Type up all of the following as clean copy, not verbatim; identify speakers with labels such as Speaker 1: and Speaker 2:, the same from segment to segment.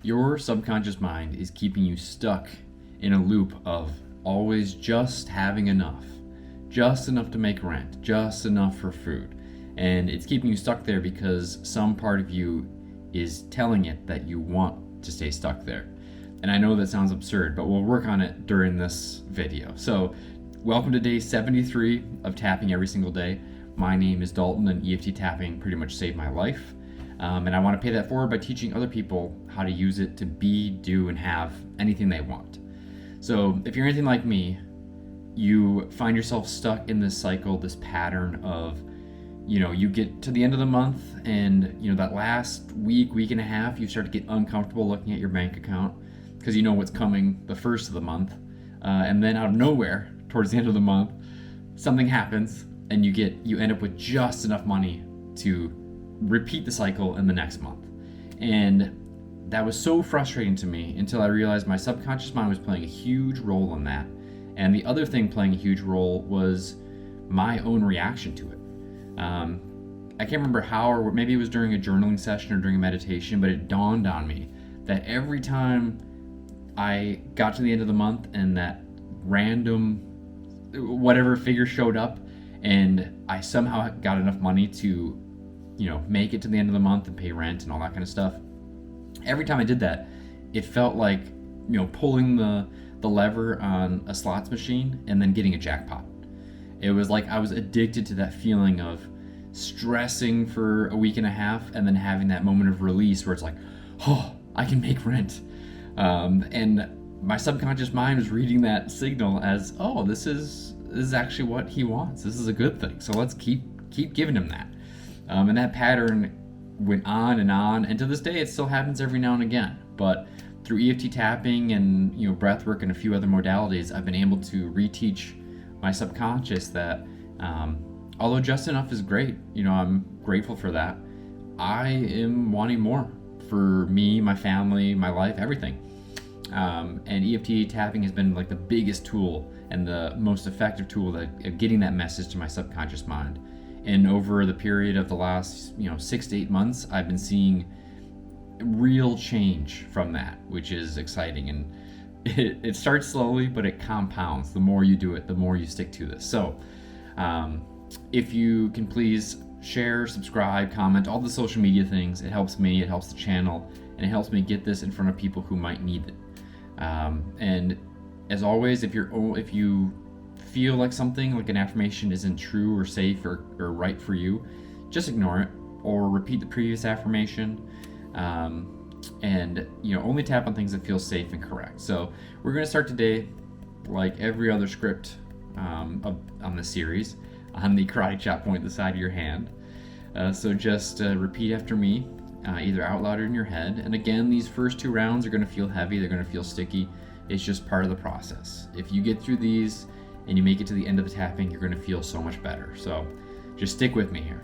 Speaker 1: Your subconscious mind is keeping you stuck in a loop of always just having enough. Just enough to make rent, just enough for food. And it's keeping you stuck there because some part of you is telling it that you want to stay stuck there. And I know that sounds absurd, but we'll work on it during this video. So, welcome to day 73 of tapping every single day. My name is Dalton, and EFT tapping pretty much saved my life. And I want to pay that forward by teaching other people how to use it to be, do, and have anything they want. So if you're anything like me, you find yourself stuck in this cycle, this pattern of, you get to the end of the month and, that last week and a half, you start to get uncomfortable looking at your bank account because you know what's coming the first of the month. And then out of nowhere, towards the end of the month, something happens and you end up with just enough money to repeat the cycle in the next month. And that was so frustrating to me until I realized my subconscious mind was playing a huge role in that. And the other thing playing a huge role was my own reaction to it. I can't remember how, or maybe it was during a journaling session or during a meditation, but it dawned on me that every time I got to the end of the month and that random whatever figure showed up and I somehow got enough money to make it to the end of the month and pay rent and all that kind of stuff. Every time I did that, it felt like, pulling the lever on a slots machine and then getting a jackpot. It was like I was addicted to that feeling of stressing for a week and a half and then having that moment of release where it's like, oh, I can make rent. And my subconscious mind was reading that signal as, oh, this is actually what he wants. This is a good thing. So let's keep giving him that. And that pattern went on, and to this day, it still happens every now and again. But through EFT tapping and breath work and a few other modalities, I've been able to reteach my subconscious that although just enough is great, I'm grateful for that. I am wanting more for me, my family, my life, everything. And EFT tapping has been like the biggest tool and the most effective tool of getting that message to my subconscious mind. And over the period of the last 6 to 8 months, I've been seeing real change from that, which is exciting. And it starts slowly, but it compounds. The more you do it, the more you stick to this. So if you can please share, subscribe, comment, all the social media things, it helps me, it helps the channel, and it helps me get this in front of people who might need it. And as always, if you feel like something like an affirmation isn't true or safe or right for you, just ignore it or repeat the previous affirmation. And only tap on things that feel safe and correct. So we're going to start today, like every other script on this series, on the karate chop point at the side of your hand. So just repeat after me, either out loud or in your head. And again, these first 2 rounds are going to feel heavy, they're going to feel sticky. It's just part of the process. If you get through these and you make it to the end of the tapping, you're going to feel so much better. So just stick with me here.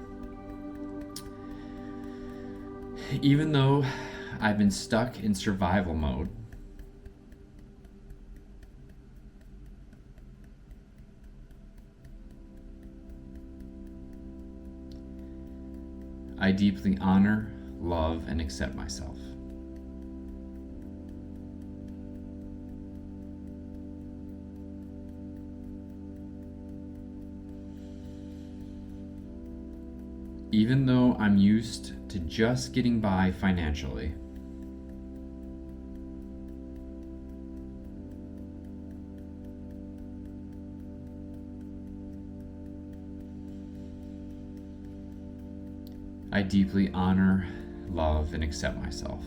Speaker 1: Even though I've been stuck in survival mode, I deeply honor, love, and accept myself. Even though I'm used to just getting by financially, I deeply honor, love, and accept myself.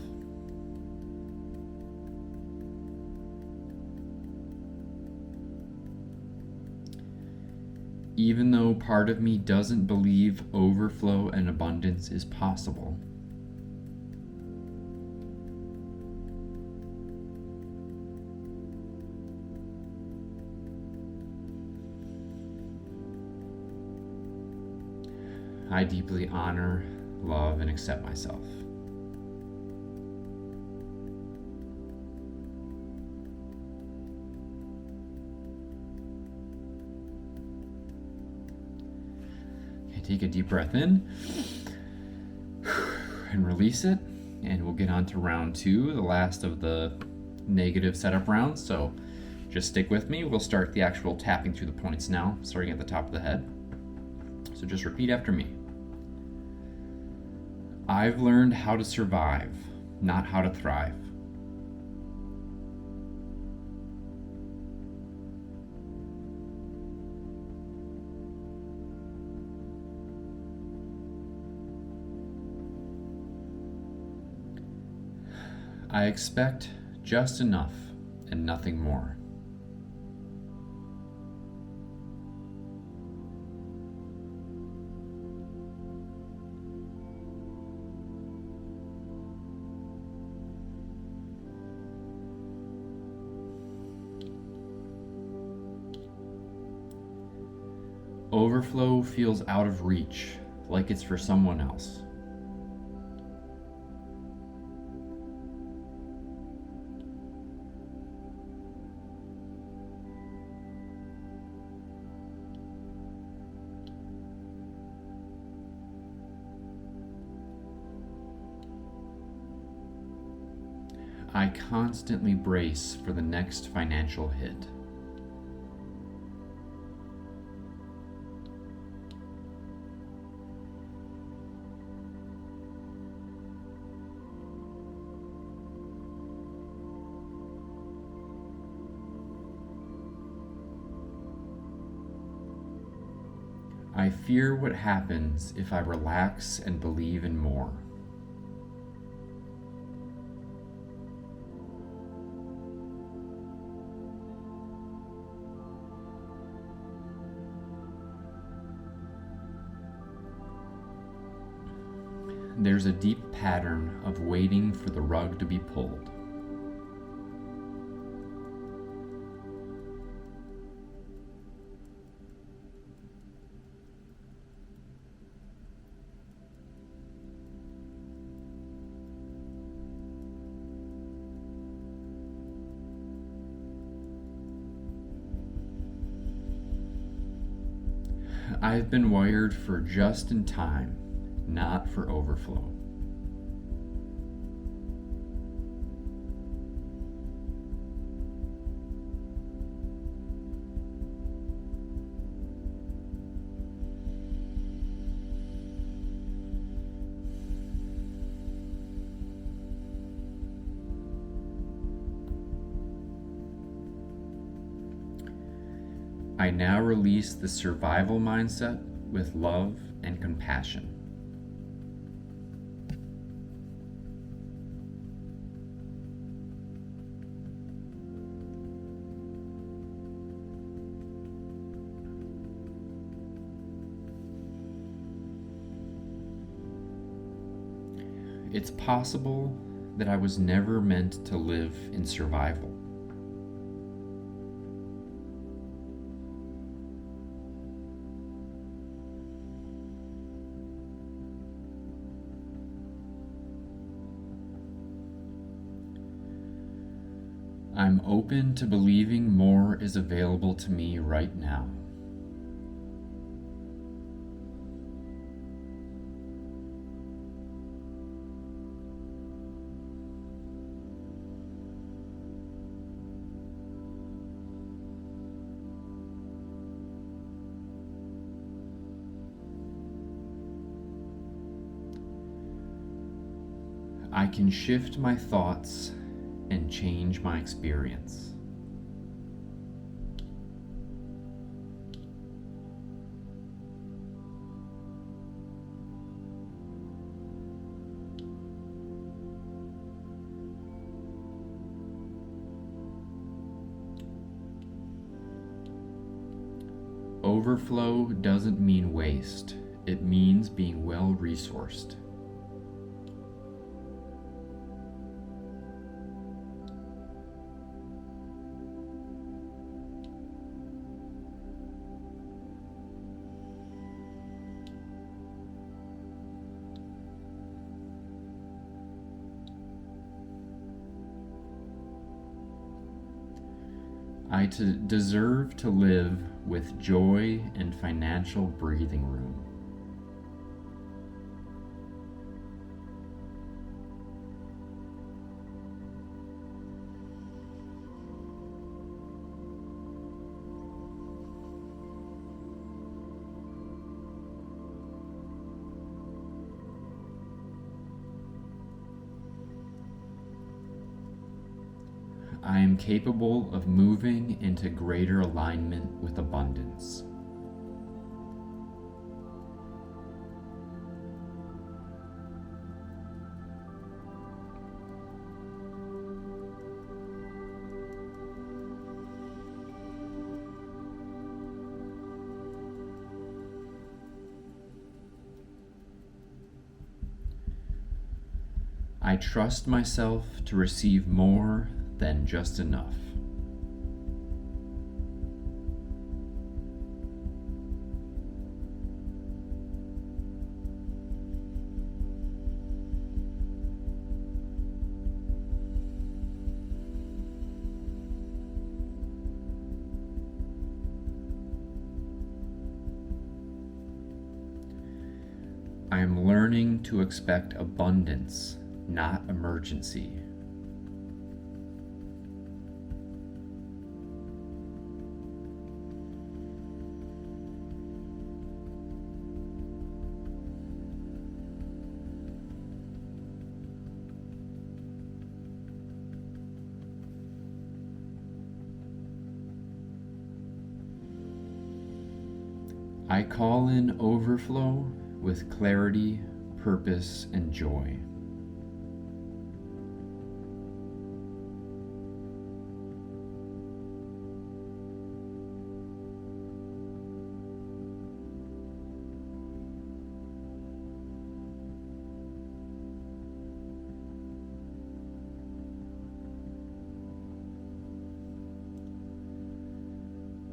Speaker 1: Even though part of me doesn't believe overflow and abundance is possible, I deeply honor, love, and accept myself. Okay, take a deep breath in and release it. and we'll get on to round 2, the last of the negative setup rounds. So just stick with me. We'll start the actual tapping through the points now, starting at the top of the head. So just repeat after me. I've learned how to survive, not how to thrive. I expect just enough and nothing more. Overflow feels out of reach, like it's for someone else. I constantly brace for the next financial hit. I fear what happens if I relax and believe in more. There's a deep pattern of waiting for the rug to be pulled. I've been wired for just in time, not for overflow. I now release the survival mindset with love and compassion. It's possible that I was never meant to live in survival. I'm open to believing more is available to me right now. I can shift my thoughts and change my experience. Overflow doesn't mean waste, it means being well resourced. I deserve to live with joy and financial breathing room. I am capable of moving into greater alignment with abundance. I trust myself to receive more than just enough. I am learning to expect abundance, not emergency. I call in overflow with clarity, purpose, and joy.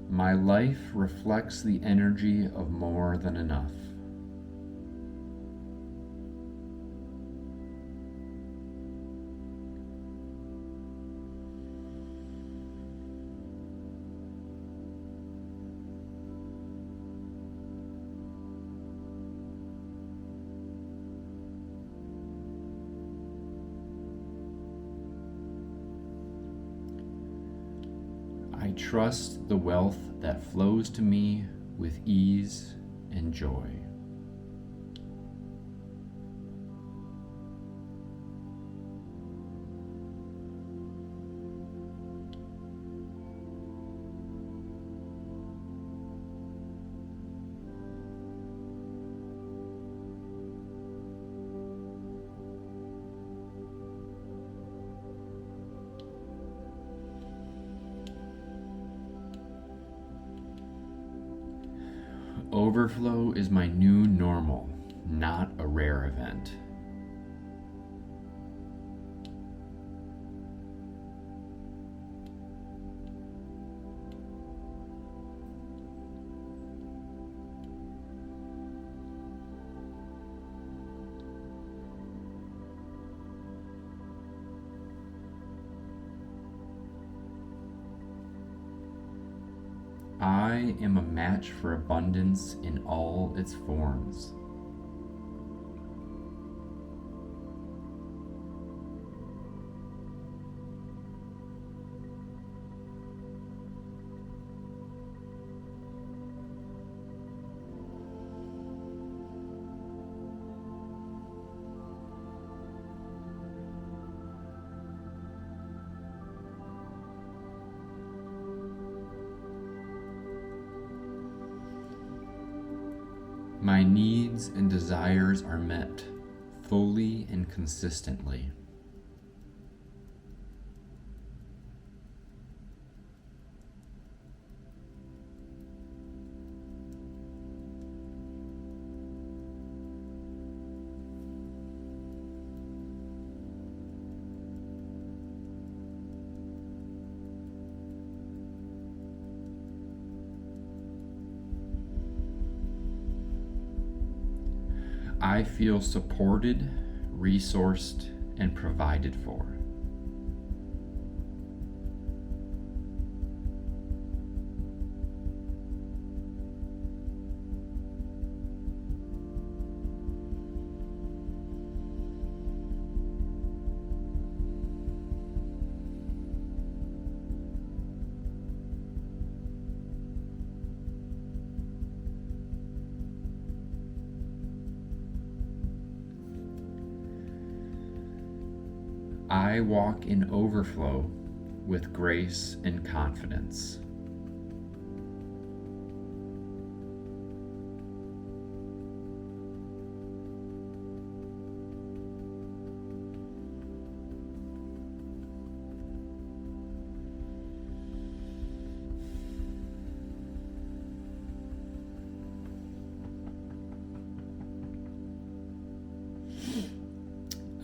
Speaker 1: My life reflects the energy of more than enough. I trust the wealth that flows to me with ease and joy. Overflow is my new normal, not a rare event. I am a match for abundance in all its forms. My needs and desires are met fully and consistently. I feel supported, resourced, and provided for. I walk in overflow with grace and confidence.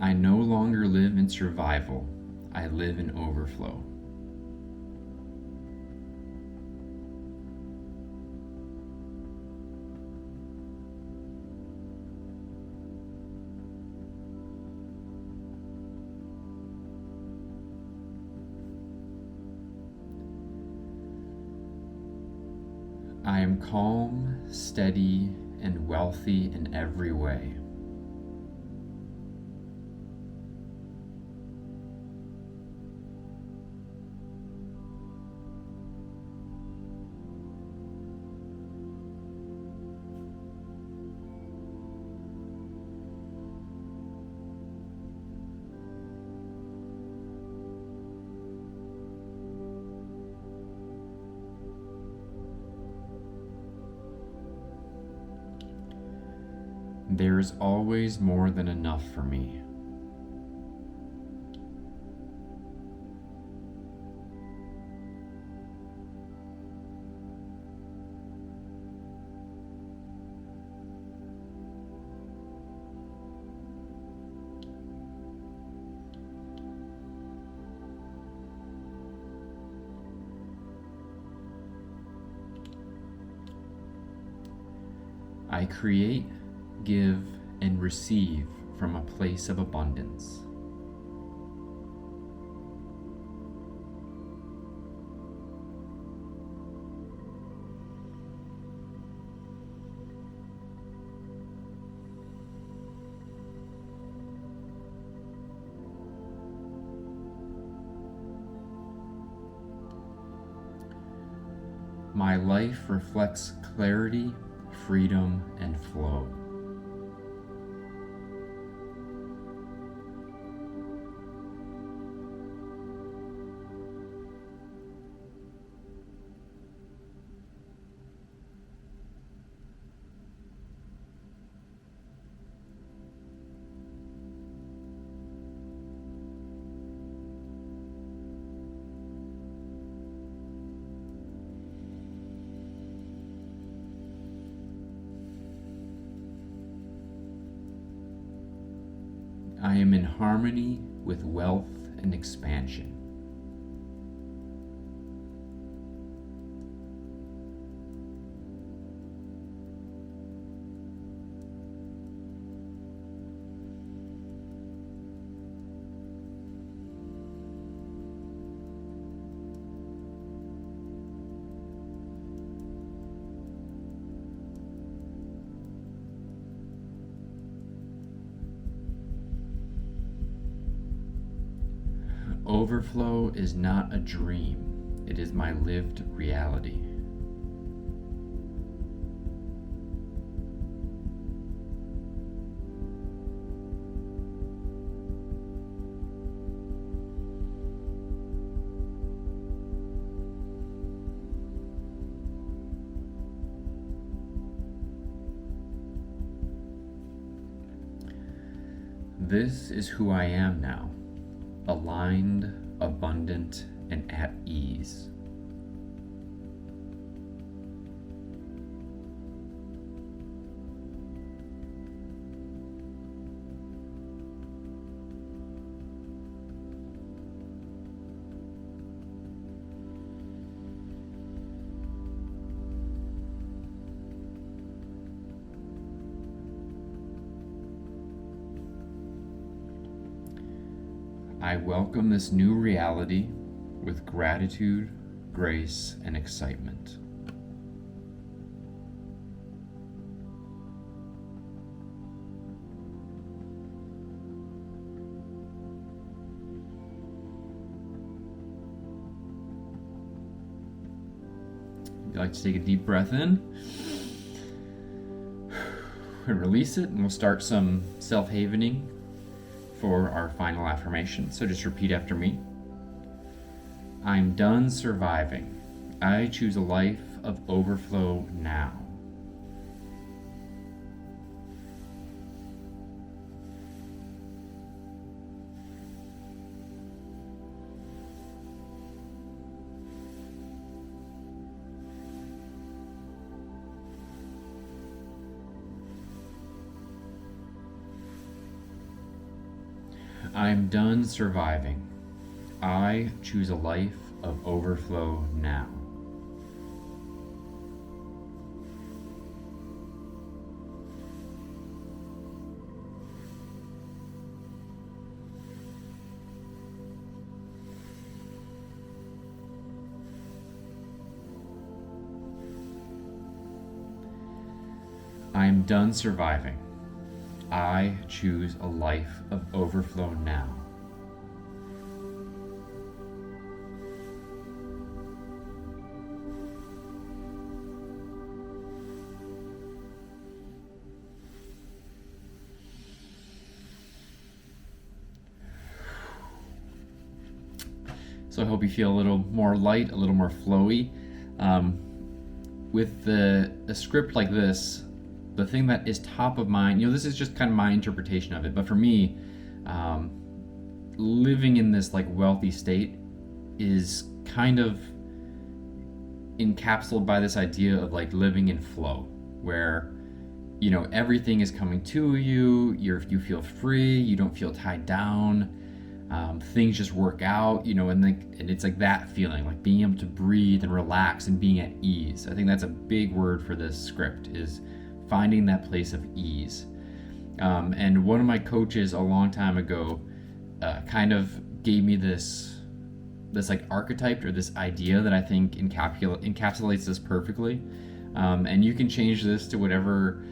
Speaker 1: I no longer live in survival. I live in overflow. I am calm, steady, and wealthy in every way. There is always more than enough for me. I create, give, and receive from a place of abundance. My life reflects clarity, freedom, and flow. I am in harmony with wealth and expansion. Overflow is not a dream, it is my lived reality. This is who I am now. Aligned, abundant, and at ease. I welcome this new reality with gratitude, grace, and excitement. You'd like to take a deep breath in and release it, and we'll start some self-havening for our final affirmation. So just repeat after me. I'm done surviving. I choose a life of overflow now. I'm done surviving. I choose a life of overflow now. I'm done surviving. I choose a life of overflow now. So I hope you feel a little more light, a little more flowy. With a script like this, the thing that is top of mind, this is just kind of my interpretation of it, but for me, living in this like wealthy state is kind of encapsulated by this idea of like living in flow, where everything is coming to you. You feel free. You don't feel tied down. Things just work out, and it's like that feeling, like being able to breathe and relax and being at ease. I think that's a big word for this script, is finding that place of ease. And one of my coaches a long time ago kind of gave me this like archetype, or this idea that I think encapsulates this perfectly. And you can change this to wherever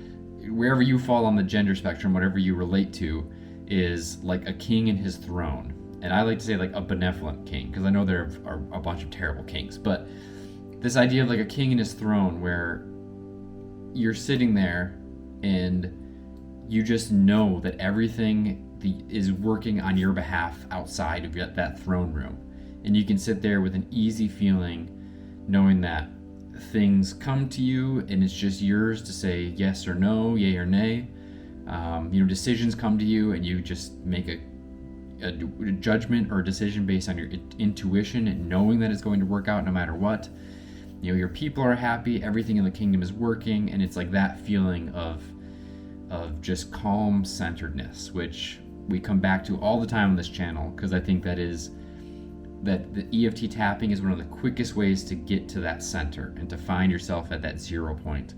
Speaker 1: you fall on the gender spectrum, whatever you relate to, is like a king in his throne. And I like to say like a benevolent king, because I know there are a bunch of terrible kings, but this idea of like a king in his throne, where you're sitting there and you just know that everything is working on your behalf outside of that throne room. And you can sit there with an easy feeling, knowing that things come to you and it's just yours to say yes or no, yay or nay. Decisions come to you and you just make a judgment or a decision based on your intuition and knowing that it's going to work out no matter what. Your people are happy, everything in the kingdom is working, and it's like that feeling of just calm centeredness, which we come back to all the time on this channel, because I think that the EFT tapping is one of the quickest ways to get to that center and to find yourself at that 0 point,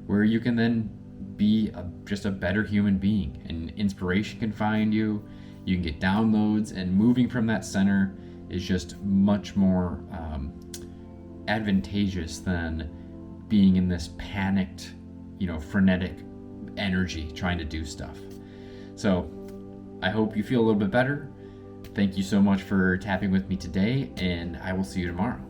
Speaker 1: where you can then be just a better human being, and inspiration can find you. You can get downloads, and moving from that center is just much more advantageous than being in this panicked, frenetic energy trying to do stuff. So I hope you feel a little bit better. Thank you so much for tapping with me today, and I will see you tomorrow.